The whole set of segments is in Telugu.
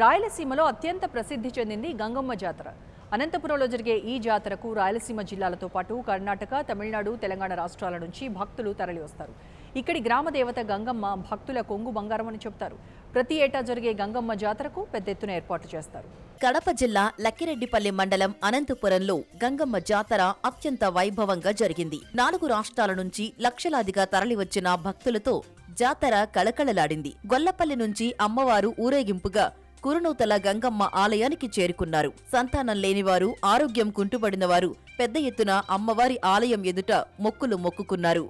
రాయలసీమలో అత్యంత ప్రసిద్ధి చెందింది గంగమ్మ జాతర. అనంతపురంలో జరిగే ఈ జాతరకు రాయలసీమ జిల్లాలతో పాటు కర్ణాటక, తమిళనాడు, తెలంగాణ రాష్ట్రాల నుంచి భక్తులు తరలివస్తారు. ఇక్కడి గ్రామ దేవత గంగమ్మ భక్తుల కొంగు బంగారం అని చెప్తారు. ప్రతి ఏటా జరిగే గంగమ్మ జాతరకు పెద్ద ఎత్తున ఏర్పాటు చేస్తారు. కడప జిల్లా లక్కిరెడ్డిపల్లి మండలం అనంతపురంలో గంగమ్మ జాతర అత్యంత వైభవంగా జరిగింది. 4 రాష్ట్రాల నుంచి లక్షలాదిగా తరలివచ్చిన భక్తులతో జాతర కళకళలాడింది. గొల్లపల్లి నుంచి అమ్మవారు ఊరేగింపుగా కురునూతల గంగమ్మ ఆలయానికి చేరుకున్నారు. సంతానం లేనివారు, ఆరోగ్యం కుంటుబడిన వారు పెద్ద ఎత్తున అమ్మవారి ఆలయం ఎదుట మొక్కులు మొక్కుకున్నారు.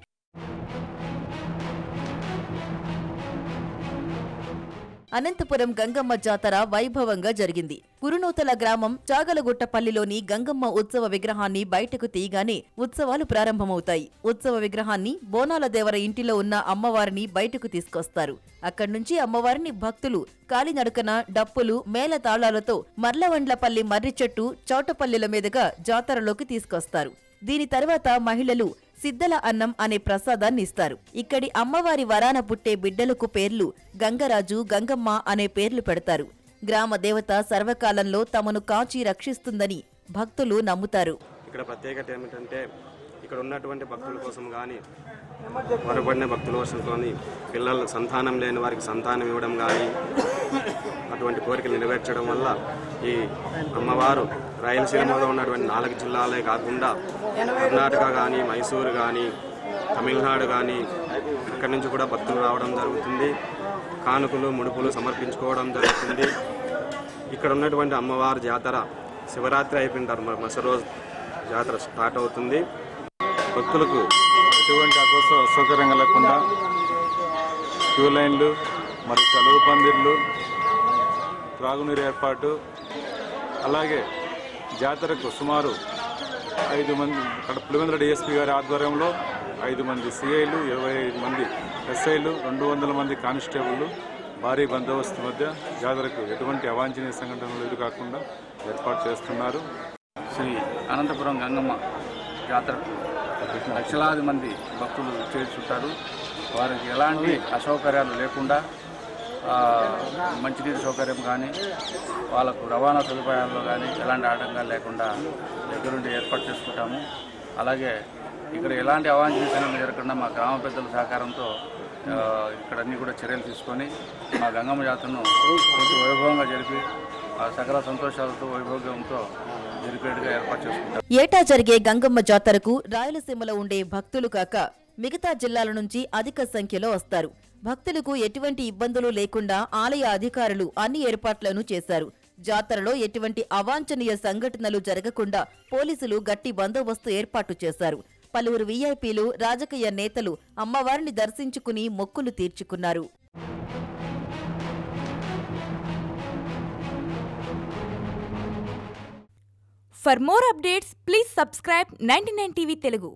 అనంతపురం గంగమ్మ జాతర వైభవంగా జరిగింది. కురునూతల గ్రామం చాగలగుట్టపల్లిలోని గంగమ్మ ఉత్సవ విగ్రహాన్ని బయటకు తీయగానే ఉత్సవాలు ప్రారంభమవుతాయి. ఉత్సవ విగ్రహాన్ని బోనాల దేవర ఇంటిలో ఉన్న అమ్మవారిని బయటకు తీసుకొస్తారు. అక్కడ్నుంచి అమ్మవారిని భక్తులు కాలినడకన డప్పులు, మేళతాళాలతో మర్లవండ్లపల్లి మర్రి చెట్టు, చౌటపల్లిల మీదుగా జాతరలోకి తీసుకొస్తారు. దీని తర్వాత మహిళలు సిద్ధల అన్నం అనే ప్రసాదాన్ని ఇస్తారు. ఇక్కడి అమ్మవారి వరాన పుట్టే బిడ్డలకు పేర్లు గంగరాజు, గంగమ్మ అనే పేర్లు పెడతారు. గ్రామ దేవత సర్వకాలంలో తమను కాచి రక్షిస్తుందని భక్తులు నమ్ముతారు. ఇక్కడ ప్రత్యేకత ఏమిటంటే ఇక్కడ ఉన్నటువంటి భక్తుల కోసం కానీ, వరపడిన భక్తుల కోసం కానీ, పిల్లలు సంతానం లేని వారికి సంతానం ఇవ్వడం కానీ, అటువంటి కోరికలు నెరవేర్చడం వల్ల ఈ అమ్మవారు రాయలసీమలో ఉన్నటువంటి 4 జిల్లాలే కాకుండా కర్ణాటక కానీ, మైసూరు కానీ, తమిళనాడు కానీ ఇక్కడి నుంచి కూడా భక్తులు రావడం జరుగుతుంది. కానుకలు, ముడుపులు సమర్పించుకోవడం జరుగుతుంది. ఇక్కడ ఉన్నటువంటి అమ్మవారి జాతర శివరాత్రి అయిపోయిన తర్వాత మరుసటి రోజు జాతర స్టార్ట్ అవుతుంది. భక్తులకు ఎటువంటి అసౌకర్యంగా లేకుండా క్యూ లైన్లు మరియు చలువు పందిర్లు, త్రాగునీరు ఏర్పాటు, అలాగే జాతరకు సుమారు 5 మంది పులివెందుల డిఎస్పీ గారి ఆధ్వర్యంలో 5 మంది సిఐలు, 25 మంది ఎస్ఐలు, 200 మంది కానిస్టేబుళ్లు భారీ బందోబస్తు మధ్య జాతరకు ఎటువంటి అవాంఛనీయ సంఘటనలు ఎదురుకాకుండా ఏర్పాటు చేస్తున్నారు. శ్రీ అనంతపురం గంగమ్మ జాతరకు లక్షలాది మంది భక్తులు చేర్చుంటారు. వారికి ఎలాంటి అసౌకర్యాలు లేకుండా మంచినీటి సౌకర్యం కానీ, వాళ్ళకు రవాణా సదుపాయాల్లో కానీ ఎలాంటి ఆటంకాలు లేకుండా దగ్గరుండి ఏర్పాటు చేసుకుంటాము. అలాగే ఇక్కడ ఎలాంటి అవాంఛనీయ సంఘటనలు జరగకుండా మా గ్రామ పెద్దల సహకారంతో ఇక్కడ అన్నీ కూడా చర్యలు తీసుకొని మా గంగమ్మ జాతరను కొంచెం వైభవంగా జరిపి సకల సంతోషాలతో వైభవంతో జరిపేట్టుగా ఏర్పాటు చేసుకుంటారు. ఏటా జరిగే గంగమ్మ జాతరకు రాయలసీమలో ఉండే భక్తులు కాక మిగతా జిల్లాల నుంచి అధిక సంఖ్యలో వస్తారు. భక్తులకు ఎటువంటి ఇబ్బందులు లేకుండా ఆలయ అధికారులు అన్ని ఏర్పాట్లను చేశారు. జాతరలో ఎటువంటి అవాంఛనీయ సంఘటనలు జరగకుండా పోలీసులు గట్టి బందోబస్తు ఏర్పాటు చేశారు. పలువురు వీఐపీలు, రాజకీయ నేతలు అమ్మవారిని దర్శించుకుని మొక్కులు తీర్చుకున్నారు. For more updates, please subscribe 99 TV Telugu.